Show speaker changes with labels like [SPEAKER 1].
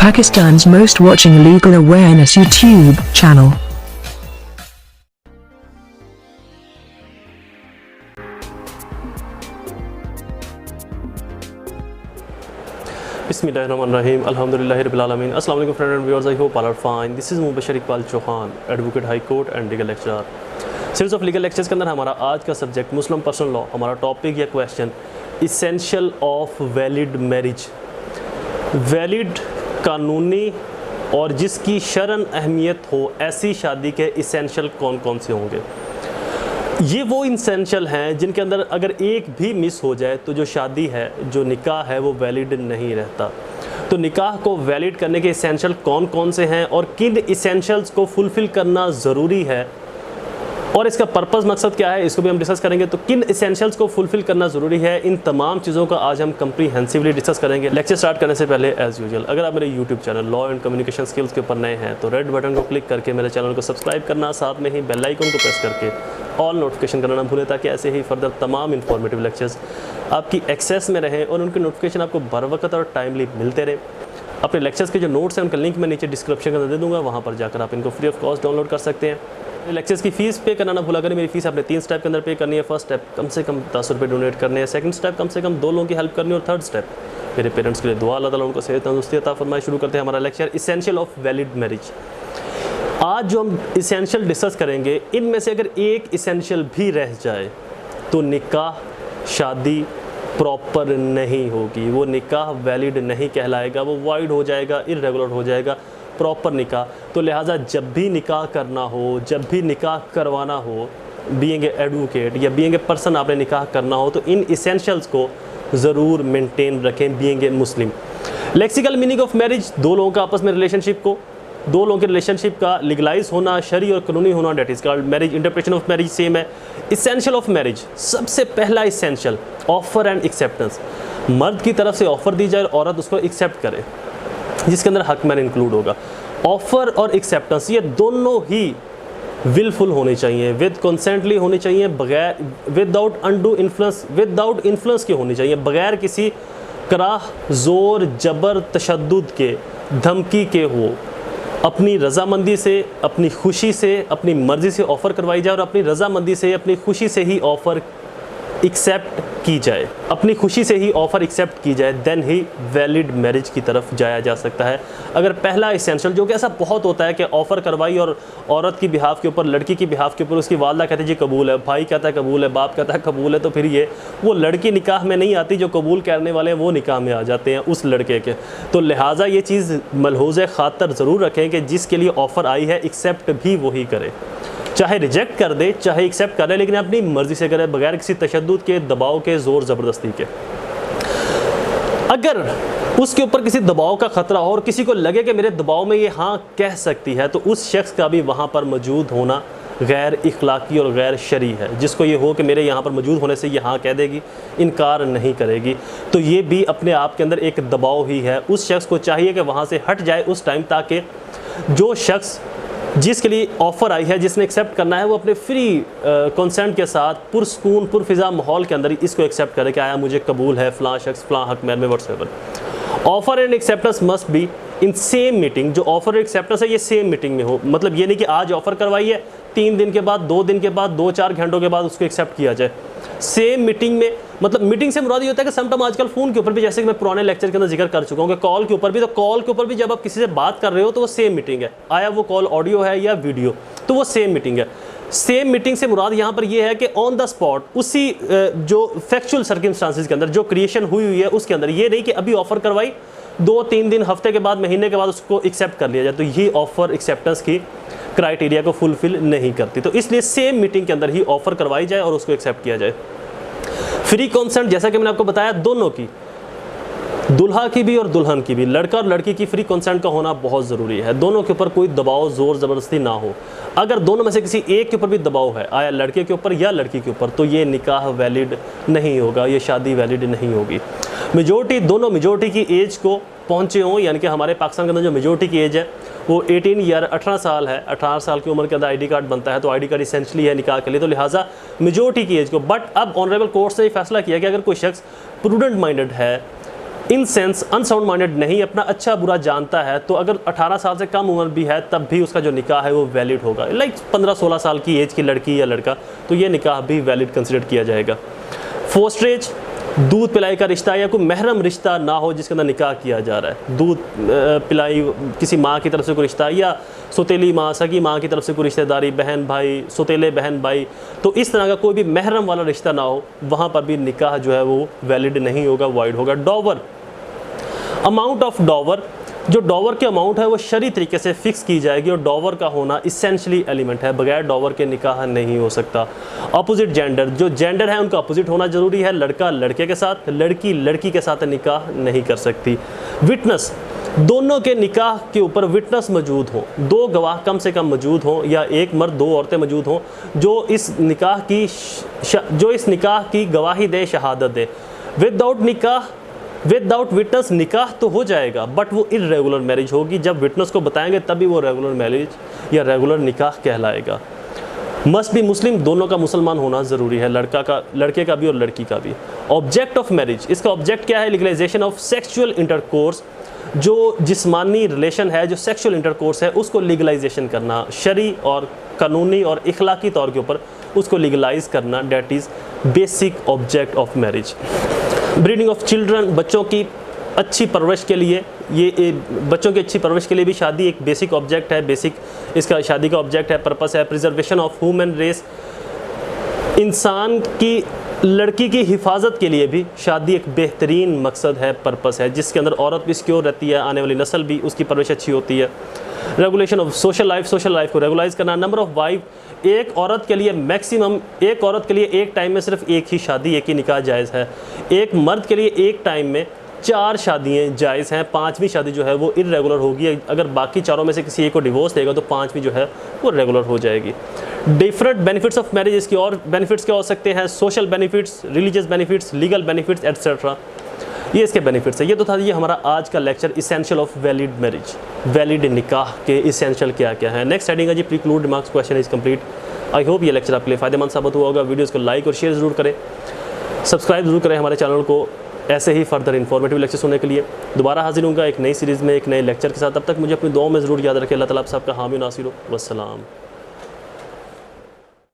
[SPEAKER 1] Pakistan's most watching legal awareness YouTube channel.
[SPEAKER 2] बिस्मिल्लाहिर्रहमानिर्रहीम अल्हम्दुलिल्लाहि रब्बिल आलमीन। अस्सलाम वालेकुम friend and viewers, I hope all are fine. This is Mubashar Iqbal Chauhan, advocate high court and legal lecturer. Series of legal lectures के अंदर हमारा आज का सब्जेक्ट मुस्लिम पर्सनल लॉ। हमारा टॉपिक या question essential of valid marriage. Valid, कानूनी और जिसकी शरन अहमियत हो ऐसी शादी के इसेंशियल कौन कौन से होंगे। ये वो इसेंशियल हैं जिनके अंदर अगर एक भी मिस हो जाए तो जो शादी है, जो निकाह है, वो वैलिड नहीं रहता। तो निकाह को वैलिड करने के इसेंशियल कौन कौन से हैं और किन इसेंशियल्स को फुलफ़िल करना ज़रूरी है और इसका पर्पस मकसद क्या है, इसको भी हम डिस्कस करेंगे। तो किन इसेंशियल्स को फुलफ़िल करना ज़रूरी है, इन तमाम चीज़ों का आज हम कंप्रीहेंसिवली डिस्कस करेंगे। लेक्चर स्टार्ट करने से पहले एज़ यूजुअल अगर आप मेरे YouTube channel law and communication skills के ऊपर नए हैं तो रेड बटन को क्लिक करके मेरे चैनल को सब्सक्राइब करना, साथ में ही बेल आइकन को प्रेस करके ऑल नोटिफिकेशन करना ना भूलें, ताकि ऐसे ही फर्दर तमाम इंफॉर्मेटिव लेक्चर्स आपकी एक्सेस में रहें और उनके नोटिफिकेशन आपको बर वक्त और टाइमली मिलते रहें। अपने लेक्चर्स के जो नोट्स हैं उनका लिंक मैं नीचे डिस्क्रिप्शन के अंदर दे दूँगा, वहाँ पर जाकर आप इनको फ्री ऑफ कॉस्ट डाउनलोड कर सकते हैं। लेक्चर्स की फ़ीस पे करना ना भूला करें। मेरी फ़ीस आपने 3 स्टेप के अंदर पे करनी है। फर्स्ट स्टेप कम से कम 10 रुपये डोनेट करने हैं, सेकंड स्टेप कम से कम 2 लोगों की हेल्प करनी है और थर्ड स्टेप मेरे पेरेंट्स के लिए दुआ, अल्लाह ताला उनको सेहत तंदुरुस्ती अता फरमाए। शुरू करते हैं हमारा lecture essential of valid marriage. आज जो हम इसेंशियल डिस्कस करेंगे, इनमें से अगर एक इसेंशियल भी रह जाए तो निकाह, शादी प्रॉपर नहीं होगी, वो निकाह वैलिड नहीं कहलाएगा, वो वाइड हो जाएगा, इर्रेगुलर हो जाएगा प्रॉपर निकाह। तो लिहाजा जब भी निकाह करना हो, जब भी निकाह करवाना हो, बीइंग ए एडवोकेट या बीइंग ए पर्सन आपने निकाह करना हो, तो इन इसेंशियल्स को ज़रूर मेंटेन रखें being a Muslim. Lexical meaning of marriage, दो लोगों का आपस में रिलेशनशिप को, दो लोगों के रिलेशनशिप का लीगलाइज होना, शरी और कानूनी होना, that is called marriage. Interpretation of marriage same है। इसेंशियल ऑफ मैरिज, सबसे पहला इसेंशियल ऑफ़र एंड एक्सेप्टेंस। मर्द की तरफ से ऑफ़र दी जाए और औरत उसको एक्सेप्ट करे, जिसके अंदर हक मैन इंक्लूड होगा। ऑफ़र और एक्सेप्टेंस ये दोनों ही विलफुल होने चाहिए, विद कंसेंटली होनी चाहिए, बगैर without undo influence, without influence के होनी चाहिए, बगैर किसी कराह, ज़ोर, जबर, तशद्दुद के, धमकी के हो। अपनी रज़ामंदी से, अपनी खुशी से, अपनी मर्ज़ी से ऑफ़र करवाई जाए और अपनी रज़ामंदी से, अपनी खुशी से ही ऑफ़र एक्सेप्ट की जाए, अपनी खुशी से ही ऑफ़र एक्सेप्ट की जाए, देन ही वैलिड मैरिज की तरफ जाया जा सकता है। अगर पहला इसेंशियल, जो कि ऐसा बहुत होता है कि ऑफ़र करवाई और औरत की बिहाफ के ऊपर, लड़की की बिहाफ के ऊपर उसकी वालदा कहती है जी कबूल है, भाई कहता है कबूल है, बाप कहता है कबूल है, तो फिर ये वो लड़की निकाह में नहीं आती, जो कबूल करने वाले हैं वो निकाह में आ जाते हैं उस लड़के के। तो लिहाजा ये चीज़ मलहूज़ ख़ातर ज़रूर रखें कि जिसके लिए ऑफ़र आई है एक्सेप्ट भी वही करे, चाहे रिजेक्ट कर दे चाहे एक्सेप्ट कर ले, लेकिन अपनी मर्ज़ी से करे, बगैर किसी तशद्दुद के, दबाव के, ज़ोर ज़बरदस्ती के। अगर उसके ऊपर किसी दबाव का ख़तरा हो और किसी को लगे कि मेरे दबाव में ये हाँ कह सकती है, तो उस शख्स का भी वहाँ पर मौजूद होना गैर इखलाकी और गैर शरी है। जिसको ये हो कि मेरे यहाँ पर मौजूद होने से ये हाँ कह देगी, इनकार नहीं करेगी, तो ये भी अपने आप के अंदर एक दबाव ही है। उस शख्स को चाहिए कि वहाँ से हट जाए उस टाइम, ताकि जो शख्स जिसके लिए ऑफ़र आई है, जिसने एक्सेप्ट करना है, वो अपने फ्री कंसेंट के साथ पुरसकून पुरफिज़ा माहौल के अंदर इसको एक्सेप्ट करे कि आया मुझे कबूल है फ़लाँ शख्स फ़लाँ हक में whatsoever. Offer and acceptance must be in same meeting. जो ऑफ़र और एक्सेप्टेंस है ये सेम मीटिंग में हो। मतलब ये नहीं कि आज ऑफ़र करवाई है, 3 दिन के बाद, 2 दिन के बाद, 2-4 घंटों के बाद उसको एक्सेप्ट किया जाए। सेम मीटिंग में, मतलब मीटिंग से मुराद ये होता है कि समटाइम आजकल फ़ोन के ऊपर भी, जैसे कि मैं पुराने लेक्चर के अंदर जिक्र कर चुका हूँ कि कॉल के ऊपर भी, तो कॉल के ऊपर भी जब आप किसी से बात कर रहे हो तो वो सेम मीटिंग है, आया वो कॉल ऑडियो है या वीडियो, तो वो सेम मीटिंग है। सेम मीटिंग से मुराद यहाँ पर ये है कि ऑन द स्पॉट, उसी जो फैक्चुअल सर्कमस्टांसिस के अंदर जो क्रिएशन हुई हुई है उसके अंदर, ये नहीं कि अभी ऑफ़र करवाई 2-3 दिन, हफ्ते के बाद, महीने के बाद उसको एक्सेप्ट कर लिया जाए, तो ये ऑफ़र एक्सेप्टेंस की क्राइटेरिया को फुलफ़िल नहीं करती। तो इसलिए सेम मीटिंग के अंदर ही ऑफ़र करवाई जाए और उसको एक्सेप्ट किया जाए। फ्री कंसेंट, जैसा कि मैंने आपको बताया, दोनों की, दुल्हा की भी और दुल्हन की भी, लड़का और लड़की की फ्री कंसेंट का होना बहुत ज़रूरी है। दोनों के ऊपर कोई दबाव, ज़ोर ज़बरदस्ती ना हो। अगर दोनों में से किसी एक के ऊपर भी दबाव है, आया लड़के के ऊपर या लड़की के ऊपर, तो ये निकाह वैलिड नहीं होगा, ये शादी वैलिड नहीं होगी। मेजोरिटी, दोनों मेजोरिटी की एज को पहुँचे हों, यानी कि हमारे पाकिस्तान के अंदर जो मेजोरिटी की एज है वो 18 ईयर 18 साल है। 18 साल की उम्र के अंदर आईडी कार्ड बनता है, तो आईडी कार्ड इसेंशली है निकाह के लिए, तो लिहाजा मेजोरिटी की एज को। बट अब ऑनरेबल कोर्ट ने फैसला किया कि अगर कोई शख्स प्रूडेंट माइंडेड है, इन सेंस अनसाउंड माइंडेड नहीं, अपना अच्छा बुरा जानता है, तो अगर 18 साल से कम उम्र भी है तब भी उसका जो निकाह है वो वैलिड होगा। लाइक 15-16 साल की एज की लड़की या लड़का, तो ये निकाह भी वैलिड कंसिडर किया जाएगा। फोस्ट्रेज, दूध पिलाई का रिश्ता या कोई महरम रिश्ता ना हो जिसके अंदर निकाह किया जा रहा है, दूध पिलाई किसी माँ की तरफ से कोई रिश्ता, या सौतेली माँ, सगी माँ की तरफ से कोई रिश्तेदारी, बहन भाई, सौतेले बहन भाई, तो इस तरह का कोई भी महरम वाला रिश्ता ना हो, वहाँ पर भी निकाह जो है वो वैलिड नहीं होगा, वाइड होगा। डॉवर, अमाउंट ऑफ डॉवर, जो डॉवर के अमाउंट है वो शरी तरीके से फिक्स की जाएगी, और डॉवर का होना इसेंशियली एलिमेंट है, बगैर डॉवर के निकाह नहीं हो सकता। अपोजिट जेंडर, जो जेंडर है उनका अपोजिट होना जरूरी है, लड़का लड़के के साथ, लड़की लड़की के साथ निकाह नहीं कर सकती। विटनेस, दोनों के निकाह के ऊपर विटनेस मौजूद हो, 2 गवाह कम से कम मौजूद हों, या एक मर्द 2 औरतें मौजूद हों जो इस निकाह की गवाही दे, शहादत दे। विदाउट विटनेस निकाह तो हो जाएगा, बट वो इर्रेगुलर मैरिज होगी, जब विटनेस को बताएंगे तभी वो रेगुलर मैरिज या रेगुलर निकाह कहलाएगा। मस्ट बी मुस्लिम, दोनों का मुसलमान होना ज़रूरी है, लड़के का भी और लड़की का भी। ऑब्जेक्ट ऑफ मैरिज, इसका ऑब्जेक्ट क्या है? लीगलाइजेशन ऑफ सेक्सुअल इंटरकोर्स, जो जिस्मानी रिलेशन है, जो सेक्सुअल इंटरकोर्स है, उसको लीगलाइजेशन करना, शरी और कानूनी और इखलाकी तौर के ऊपर उसको लीगलाइज करना, that is basic object of marriage. Breeding of children, बच्चों की अच्छी परवरिश के लिए, बच्चों की अच्छी परवरिश के लिए भी शादी एक बेसिक ऑब्जेक्ट है, बेसिक इसका शादी का ऑब्जेक्ट है, पर्पस है। प्रिजर्वेशन ऑफ ह्यूमन रेस, इंसान की लड़की की हिफाजत के लिए भी शादी एक बेहतरीन मकसद है, पर्पस है, जिसके अंदर औरत भी सिक्योर रहती है, आने वाली नस्ल भी उसकी परवरिश अच्छी होती है। रेगुलेशन ऑफ सोशल लाइफ को रेगुलाइज करना। नंबर ऑफ वाइफ, एक औरत के लिए मैक्सिमम, एक औरत के लिए एक टाइम में सिर्फ एक ही शादी, एक ही निकाह जायज़ है। एक मर्द के लिए एक टाइम में 4 शादियाँ जायज़ हैं, 5वीं शादी जो है वो इर्रेगुलर होगी, अगर बाकी चारों में से किसी एक को डिवोर्स देगा तो 5वीं जो है वो रेगुलर हो जाएगी। डिफरेंट बेनिफिट्स ऑफ मैरिज, इसकी और बेनिफिट्स क्या हो सकते हैं? Social benefits, religious benefits, legal benefits etcetera, ये इसके बेनिफिट्स है। ये तो था ये हमारा आज का lecture, essential of valid marriage, valid निकाह के इसेंशियल क्या क्या है। नेक्स्ट हेडिंग है जी preclude remarks, question is complete. I hope ये लेक्चर आपके लिए फ़ायदेमंद साबित हुआ होगा। वीडियोज़ को लाइक और शेयर ज़रूर करें, सब्सक्राइब ज़रूर करें हमारे चैनल को, ऐसे ही फर्दर इन्फॉर्मेटिव लेक्चर सुनने के लिए। दोबारा हाजिर होऊंगा एक नई सीरीज़ में, एक नए लेक्चर के साथ। तब तक मुझे अपनी दुआओं में ज़रूर याद रखें। अल्लाह ताला आप सबका हामी नासिर हो। वस्सलाम।